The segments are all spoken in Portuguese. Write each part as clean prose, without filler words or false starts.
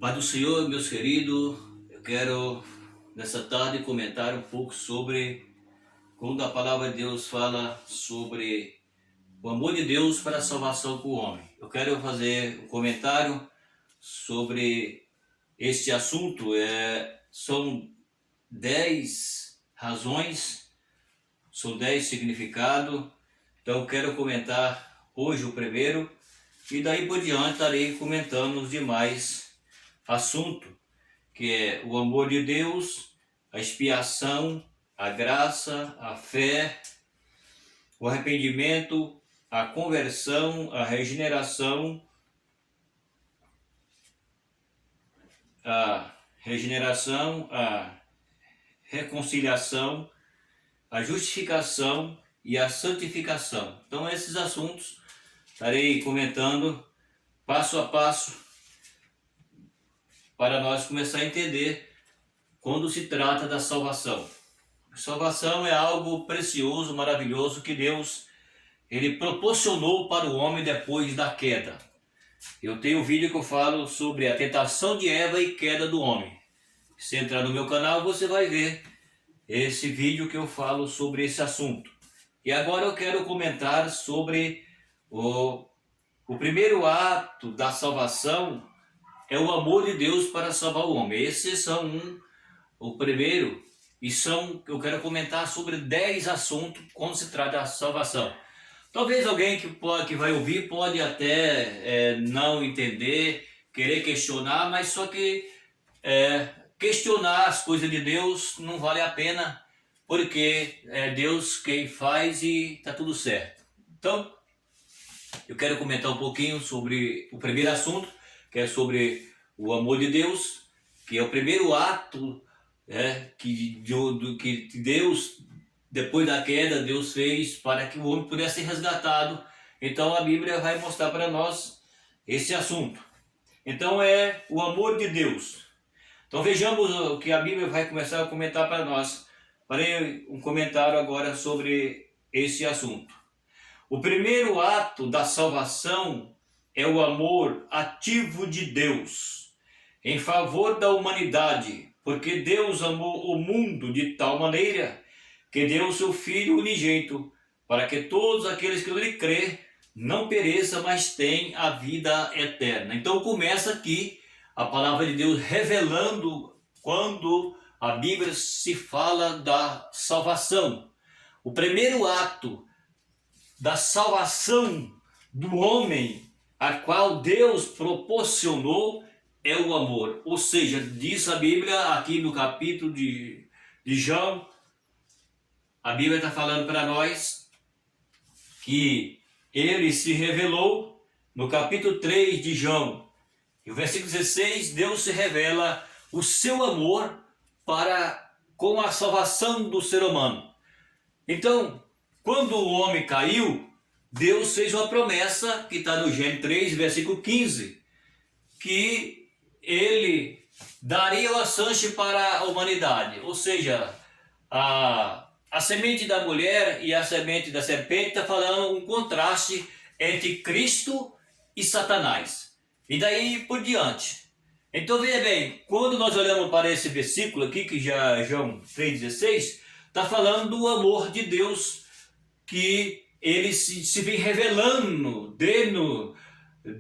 Pai do Senhor, meus queridos, eu quero nessa tarde comentar um pouco sobre quando a palavra de Deus fala sobre o amor de Deus para a salvação para o homem. Eu quero fazer um comentário sobre este assunto. São 10 razões, são 10 significados. Então eu quero comentar hoje o primeiro e daí por diante estarei comentando os demais assuntos, que é o amor de Deus, a expiação, a graça, a fé, o arrependimento, a conversão, a regeneração, a reconciliação, a justificação e a santificação. Então esses assuntos estarei comentando passo a passo para nós começar a entender quando se trata da salvação. Salvação é algo precioso, maravilhoso que Deus ele proporcionou para o homem depois da queda. Eu tenho um vídeo que eu falo sobre a tentação de Eva e queda do homem. Se entrar no meu canal, você vai ver esse vídeo que eu falo sobre esse assunto. E agora eu quero comentar sobre o primeiro ato da salvação. É o amor de Deus para salvar o homem. Esses são o primeiro, eu quero comentar sobre 10 assuntos quando se trata da salvação. Talvez alguém que vai ouvir pode até não entender, querer questionar, mas só que questionar as coisas de Deus não vale a pena, porque é Deus quem faz e está tudo certo. Então, eu quero comentar um pouquinho sobre o primeiro assunto, que é sobre o amor de Deus, que é o primeiro ato que Deus, depois da queda, Deus fez para que o homem pudesse ser resgatado. Então a Bíblia vai mostrar para nós esse assunto. Então é o amor de Deus. Então vejamos o que a Bíblia vai começar a comentar para nós. Farei um comentário agora sobre esse assunto. O primeiro ato da salvação é o amor ativo de Deus em favor da humanidade, porque Deus amou o mundo de tal maneira que deu o seu Filho unigênito, para que todos aqueles que nele crê não pereçam, mas tenham a vida eterna. Então começa aqui a palavra de Deus revelando quando a Bíblia se fala da salvação. O primeiro ato da salvação do homem, a qual Deus proporcionou, é o amor. Ou seja, diz a Bíblia aqui no capítulo de João, a Bíblia está falando para nós que ele se revelou no capítulo 3 de João. E o versículo 16, Deus se revela o seu amor com a salvação do ser humano. Então, quando o homem caiu, Deus fez uma promessa, que está no Gênesis 3, versículo 15, que ele daria o sanche para a humanidade. Ou seja, a semente da mulher e a semente da serpente está falando um contraste entre Cristo e Satanás. E daí por diante. Então veja bem, quando nós olhamos para esse versículo aqui, que já é João 3,16, está falando do amor de Deus, que ele se vem revelando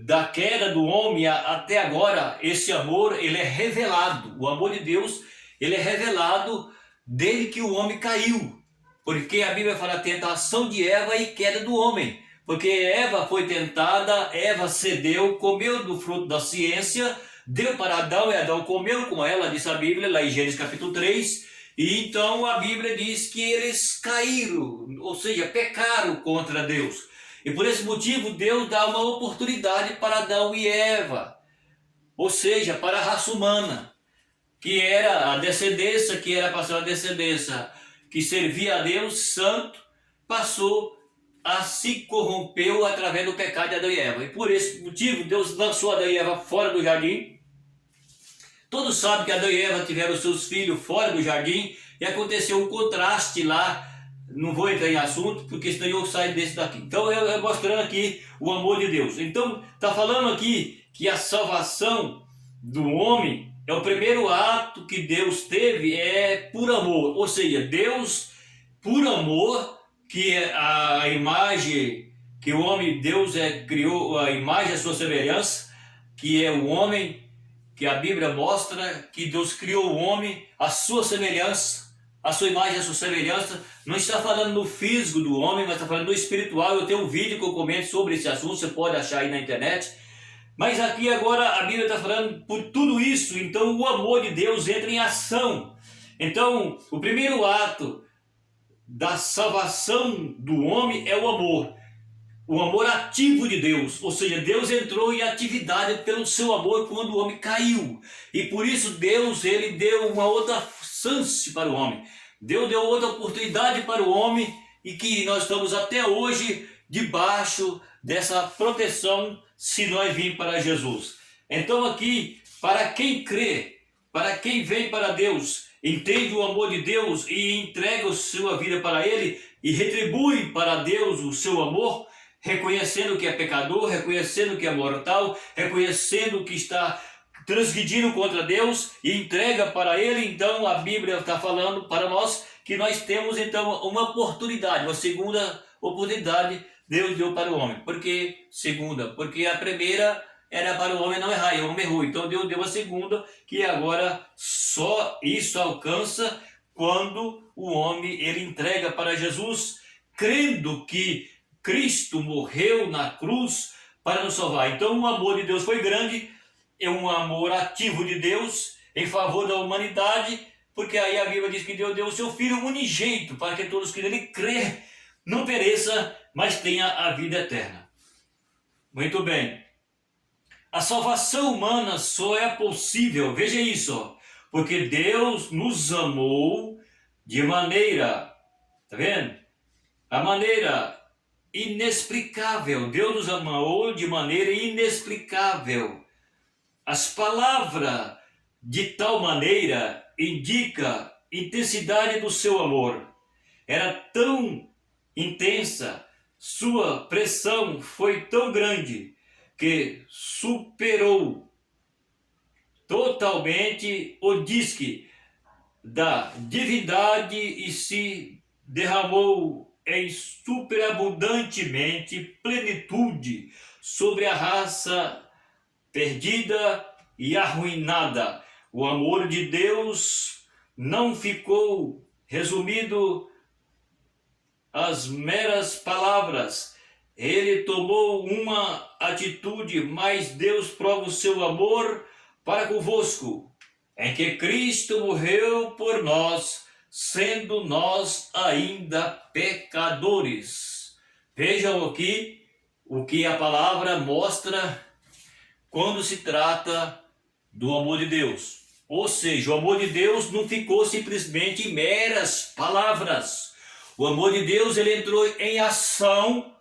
da queda do homem até agora. Esse amor, ele é revelado. O amor de Deus, ele é revelado desde que o homem caiu. Porque a Bíblia fala tentação de Eva e queda do homem. Porque Eva foi tentada, Eva cedeu, comeu do fruto da ciência, deu para Adão e Adão comeu com ela, diz a Bíblia, lá em Gênesis capítulo 3. E então a Bíblia diz que eles caíram, ou seja, pecaram contra Deus. E por esse motivo Deus dá uma oportunidade para Adão e Eva, ou seja, para a raça humana, que era a descendência, que era para ser uma descendência que servia a Deus santo, passou a se corrompeu através do pecado de Adão e Eva. E por esse motivo Deus lançou Adão e Eva fora do jardim. Todos sabem que Adão e Eva tiveram seus filhos fora do jardim e aconteceu um contraste lá. Não vou entrar em assunto, porque senão eu saio desse daqui. Então eu mostrando aqui o amor de Deus. Então está falando aqui que a salvação do homem, é o primeiro ato que Deus teve por amor. Ou seja, Deus, por amor, que a imagem que o homem, Deus criou a imagem, a sua semelhança, que é o homem, que a Bíblia mostra que Deus criou o homem, a sua semelhança, a sua imagem, a sua semelhança. Não está falando no físico do homem, mas está falando no espiritual. Eu tenho um vídeo que eu comento sobre esse assunto, você pode achar aí na internet. Mas aqui agora a Bíblia está falando por tudo isso, então o amor de Deus entra em ação. Então, o primeiro ato da salvação do homem é o amor ativo de Deus. Ou seja, Deus entrou em atividade pelo seu amor quando o homem caiu. E por isso Deus, ele deu uma outra chance para o homem. Deus deu outra oportunidade para o homem e que nós estamos até hoje debaixo dessa proteção se nós virmos para Jesus. Então aqui, para quem crê, para quem vem para Deus, entende o amor de Deus e entrega a sua vida para Ele e retribui para Deus o seu amor, reconhecendo que é pecador, reconhecendo que é mortal, reconhecendo que está transgredindo contra Deus e entrega para Ele. Então a Bíblia está falando para nós que nós temos então uma oportunidade, uma segunda oportunidade Deus deu para o homem. Por que segunda? Porque a primeira era para o homem não errar, e o homem errou. Então Deus deu a segunda, que agora só isso alcança quando o homem ele entrega para Jesus, crendo que Cristo morreu na cruz para nos salvar. Então o amor de Deus foi grande, é um amor ativo de Deus em favor da humanidade, porque aí a Bíblia diz que Deus deu o seu Filho unigênito para que todos que nele crê não pereça, mas tenha a vida eterna. Muito bem. A salvação humana só é possível, veja isso, porque Deus nos amou de maneira, tá vendo? A maneira inexplicável. Deus nos amou de maneira inexplicável. As palavras de tal maneira indica intensidade do seu amor. Era tão intensa, sua pressão foi tão grande que superou totalmente o disque da divindade e se derramou em superabundantemente plenitude sobre a raça perdida e arruinada. O amor de Deus não ficou resumido às meras palavras. Ele tomou uma atitude, mas Deus prova o seu amor para convosco, em que Cristo morreu por nós, sendo nós ainda pecadores. Vejam aqui o que a palavra mostra quando se trata do amor de Deus. Ou seja, o amor de Deus não ficou simplesmente em meras palavras. O amor de Deus ele entrou em ação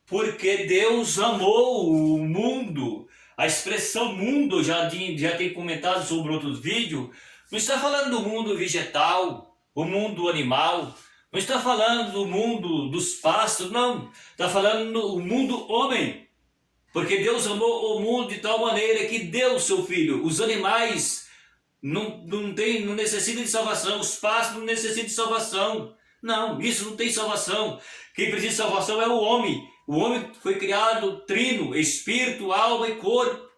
porque Deus amou o mundo. A expressão mundo, já tem comentado sobre outros vídeos, não está falando do mundo vegetal, o mundo animal, não está falando do mundo dos pássaros, não. Está falando do mundo homem. Porque Deus amou o mundo de tal maneira que deu o seu Filho. Os animais não necessitam de salvação, os pássaros não necessitam de salvação. Não, isso não tem salvação. Quem precisa de salvação é o homem. O homem foi criado trino, espírito, alma e corpo.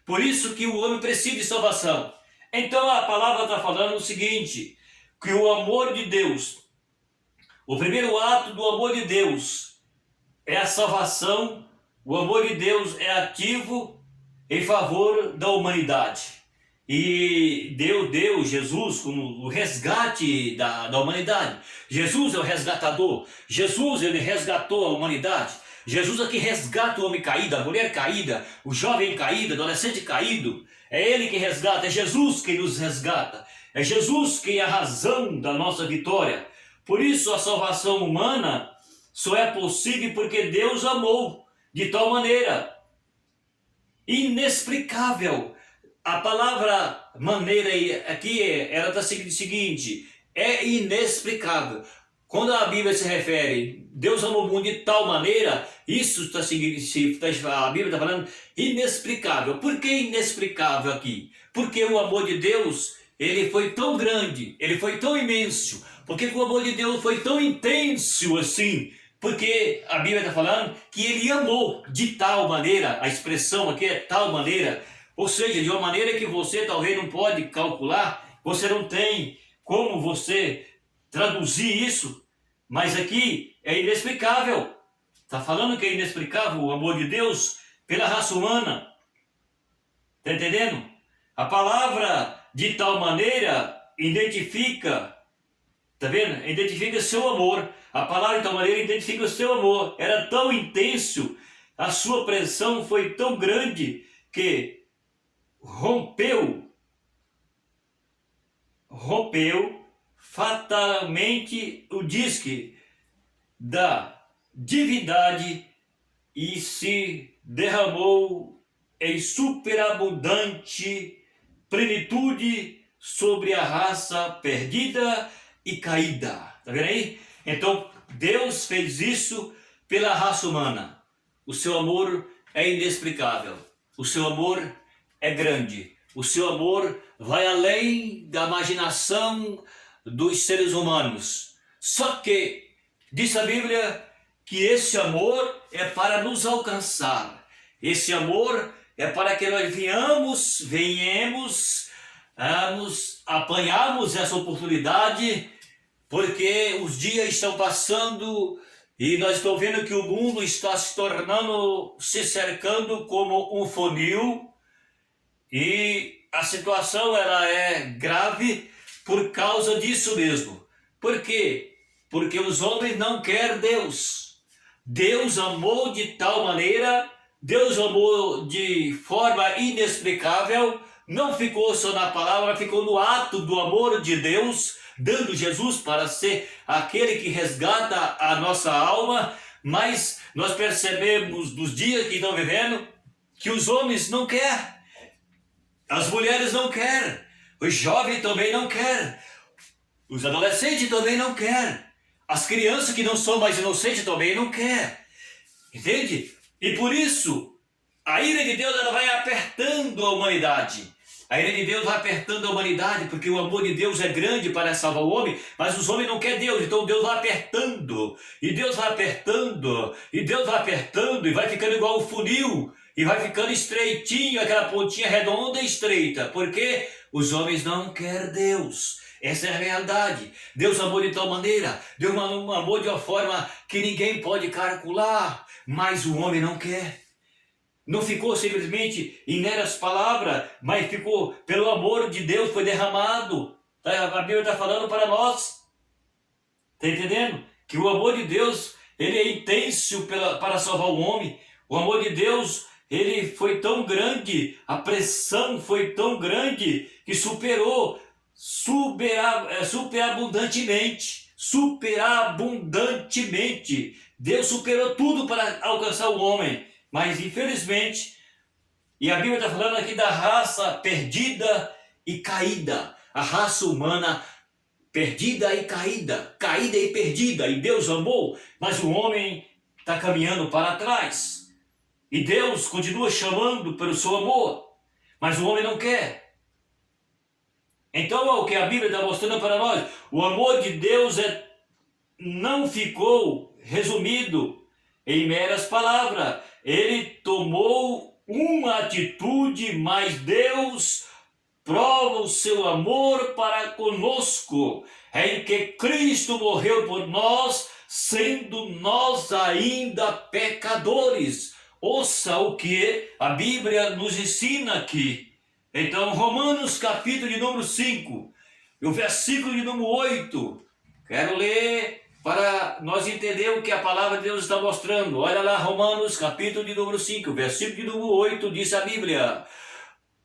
Por isso que o homem precisa de salvação. Então a palavra está falando o seguinte, que o amor de Deus, o primeiro ato do amor de Deus é a salvação. O amor de Deus é ativo em favor da humanidade. E Deus deu Jesus como o resgate da humanidade. Jesus é o resgatador. Jesus, ele resgatou a humanidade. Jesus é que resgata o homem caído, a mulher caída, o jovem caído, o adolescente caído. É ele que resgata, é Jesus quem nos resgata. É Jesus quem é a razão da nossa vitória. Por isso a salvação humana só é possível porque Deus amou de tal maneira inexplicável. A palavra maneira aqui ela está seguindo o seguinte, é inexplicável. Quando a Bíblia se refere, Deus amou o mundo de tal maneira, isso está a Bíblia está falando inexplicável. Por que inexplicável aqui? Porque o amor de Deus, ele foi tão grande, ele foi tão imenso. Porque o amor de Deus foi tão intenso assim. Porque a Bíblia está falando que ele amou de tal maneira, a expressão aqui é tal maneira, ou seja, de uma maneira que você talvez não pode calcular, você não tem como você traduzir isso, mas aqui é inexplicável. Está falando que é inexplicável o amor de Deus pela raça humana. Está entendendo? A palavra de tal maneira identifica, está vendo? Identifica seu amor. A palavra de tal maneira identifica o seu amor. Era tão intenso, a sua pressão foi tão grande que rompeu fatalmente o disque da divindade e se derramou em superabundante plenitude sobre a raça perdida e caída. Tá vendo aí? Então, Deus fez isso pela raça humana. O seu amor é inexplicável. O seu amor é grande. O seu amor vai além da imaginação dos seres humanos. Só que, diz a Bíblia, que esse amor é para nos alcançar. Esse amor é para que nós venhamos apanharmos essa oportunidade, porque os dias estão passando e nós estamos vendo que o mundo está se cercando como um funil, e a situação ela é grave por causa disso mesmo. Por quê? Porque os homens não querem Deus. Deus amou de tal maneira, Deus amou de forma inexplicável, não ficou só na palavra, ficou no ato do amor de Deus, dando Jesus para ser aquele que resgata a nossa alma. Mas nós percebemos nos dias que estão vivendo que os homens não querem, as mulheres não querem, os jovens também não querem, os adolescentes também não querem, as crianças que não são mais inocentes também não querem, entende? E por isso, a ira de Deus ela vai apertando a humanidade. A ira de Deus vai apertando a humanidade, porque o amor de Deus é grande para salvar o homem, mas os homens não querem Deus, então Deus vai apertando, e Deus vai apertando, e Deus vai apertando, e vai ficando igual o funil, e vai ficando estreitinho, aquela pontinha redonda e estreita, porque os homens não querem Deus. Essa é a realidade. Deus amou de tal maneira, Deus amou de uma forma que ninguém pode calcular, mas o homem não quer. Não ficou simplesmente em meras palavras, mas ficou pelo amor de Deus, foi derramado. A Bíblia está falando para nós. Está entendendo? Que o amor de Deus, ele é intenso para salvar o homem. O amor de Deus, ele foi tão grande, a pressão foi tão grande, que superou superabundantemente. Deus superou tudo para alcançar o homem. Mas infelizmente, e a Bíblia está falando aqui da raça perdida e caída, a raça humana perdida e caída e perdida, e Deus amou, mas o homem está caminhando para trás, e Deus continua chamando pelo seu amor, mas o homem não quer. Então é o que a Bíblia está mostrando para nós, o amor de Deus não ficou resumido em meras palavras. Ele tomou uma atitude, mas Deus prova o seu amor para conosco, em que Cristo morreu por nós, sendo nós ainda pecadores. Ouça o que a Bíblia nos ensina aqui. Então, Romanos capítulo de número 5, o versículo de número 8, quero ler para nós entender o que a palavra de Deus está mostrando. Olha lá, Romanos, capítulo de número 5, versículo de número 8, diz a Bíblia: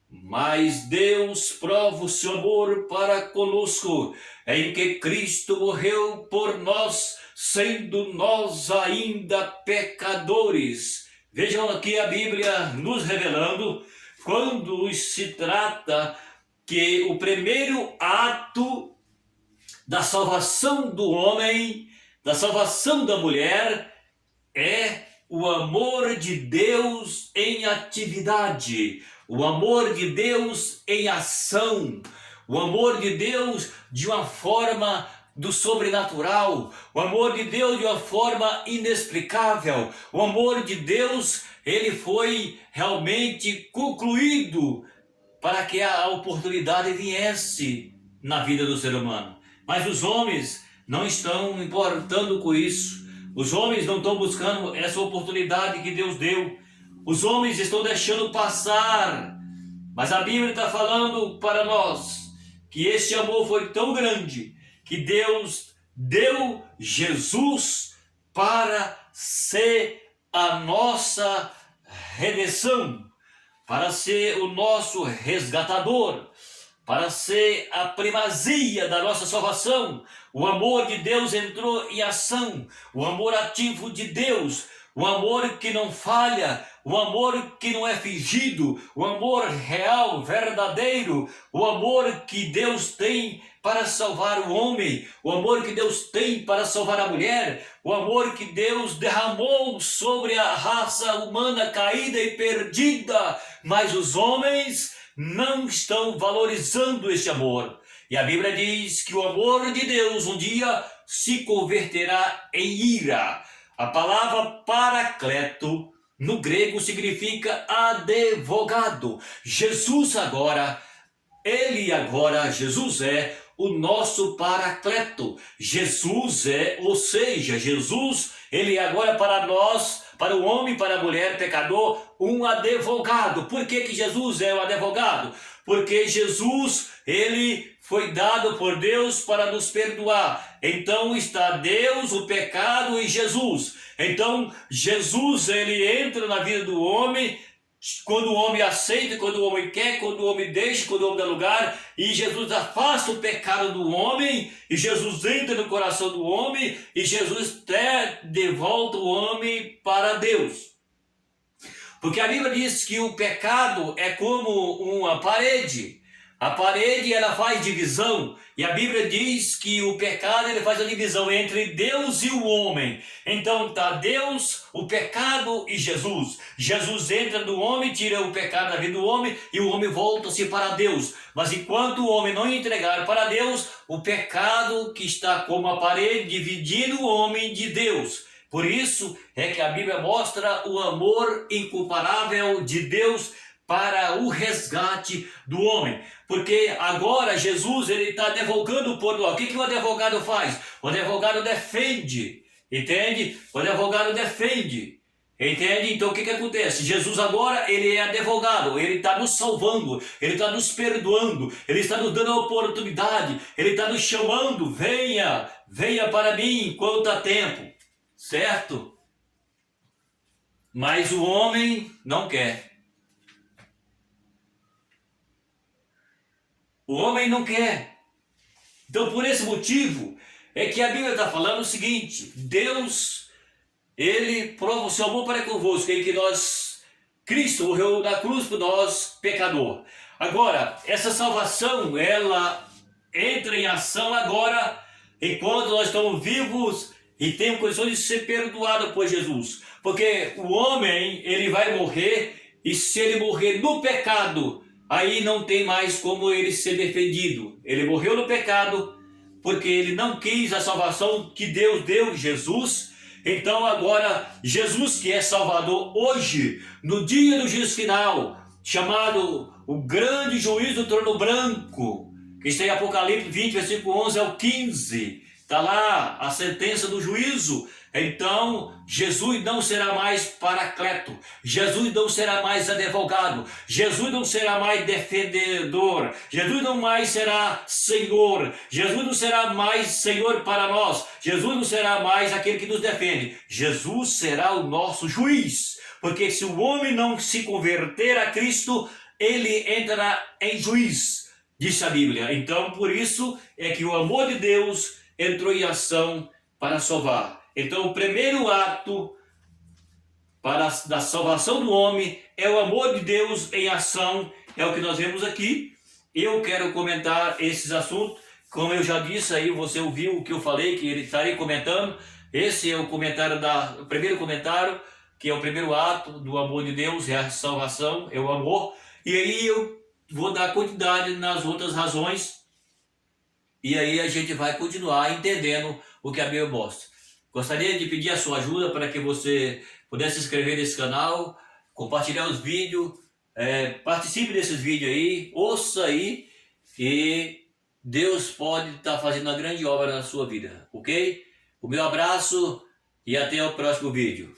mas Deus prova o seu amor para conosco, em que Cristo morreu por nós, sendo nós ainda pecadores. Vejam aqui a Bíblia nos revelando, quando se trata que o primeiro ato da salvação do homem da salvação da mulher é o amor de Deus em atividade, o amor de Deus em ação, o amor de Deus de uma forma do sobrenatural, o amor de Deus de uma forma inexplicável. O amor de Deus, ele foi realmente concluído para que a oportunidade viesse na vida do ser humano. Mas os homens não estão importando com isso. Os homens não estão buscando essa oportunidade que Deus deu. Os homens estão deixando passar. Mas a Bíblia está falando para nós que esse amor foi tão grande que Deus deu Jesus para ser a nossa redenção, para ser o nosso resgatador, para ser a primazia da nossa salvação. O amor de Deus entrou em ação, o amor ativo de Deus, o amor que não falha, o amor que não é fingido, o amor real, verdadeiro, o amor que Deus tem para salvar o homem, o amor que Deus tem para salvar a mulher, o amor que Deus derramou sobre a raça humana caída e perdida, mas os homens não estão valorizando esse amor. E a Bíblia diz que o amor de Deus um dia se converterá em ira. A palavra paracleto no grego significa advogado. Jesus agora Jesus é o nosso paracleto. Jesus ou seja, Jesus, ele é agora para nós, para o homem, para a mulher pecador, um advogado. Por que Jesus é um advogado? Porque Jesus, ele foi dado por Deus para nos perdoar. Então está Deus, o pecado e Jesus. Então Jesus, ele entra na vida do homem, quando o homem aceita, quando o homem quer, quando o homem deixa, quando o homem dá lugar, e Jesus afasta o pecado do homem, e Jesus entra no coração do homem, e Jesus devolve o homem para Deus. Porque a Bíblia diz que o pecado é como uma parede. A parede, ela faz divisão, e a Bíblia diz que o pecado, ele faz a divisão entre Deus e o homem. Então está Deus, o pecado e Jesus. Jesus entra no homem, tira o pecado da vida do homem, e o homem volta-se para Deus. Mas enquanto o homem não entregar para Deus, o pecado que está como a parede, dividindo o homem de Deus. Por isso é que a Bíblia mostra o amor incomparável de Deus para o resgate do homem. Porque agora Jesus, ele está advogando por nós. O que o advogado faz? O advogado defende, entende? O advogado defende, entende? Então o que acontece? Jesus agora, ele é advogado, ele está nos salvando, ele está nos perdoando, ele está nos dando a oportunidade, ele está nos chamando, venha para mim enquanto há tempo, certo? Mas o homem não quer. O homem não quer. Então, por esse motivo, é que a Bíblia está falando o seguinte: Deus, ele prova o seu amor para convosco, em que Cristo morreu na cruz por nós, pecador. Agora, essa salvação, ela entra em ação agora, enquanto nós estamos vivos e temos condições de ser perdoados por Jesus. Porque o homem, ele vai morrer, e se ele morrer no pecado, aí não tem mais como ele ser defendido. Ele morreu no pecado, porque ele não quis a salvação que Deus deu, Jesus. Então agora, Jesus, que é Salvador hoje, no dia do juízo final, chamado o grande juízo do trono branco, que está em Apocalipse 20, versículo 11 ao 15, está lá a sentença do juízo. Então, Jesus não será mais paracleto, Jesus não será mais advogado, Jesus não será mais defendedor, Jesus não mais será Senhor, Jesus não será mais Senhor para nós, Jesus não será mais aquele que nos defende, Jesus será o nosso juiz, porque se o homem não se converter a Cristo, ele entrará em juiz, disse a Bíblia. Então, por isso é que o amor de Deus entrou em ação para salvar. Então, o primeiro ato da salvação do homem é o amor de Deus em ação, é o que nós vemos aqui. Eu quero comentar esses assuntos Como eu já disse aí, você ouviu o que eu falei, que ele estarei comentando. Esse é o comentário o primeiro comentário, que é o primeiro ato do amor de Deus, é a salvação, é o amor. E aí eu vou dar continuidade nas outras razões, e aí a gente vai continuar entendendo o que a Bíblia mostra. Gostaria de pedir a sua ajuda para que você pudesse se inscrever nesse canal, compartilhar os vídeos, participe desses vídeos aí, ouça aí, e Deus pode estar fazendo uma grande obra na sua vida, ok? O meu abraço e até o próximo vídeo.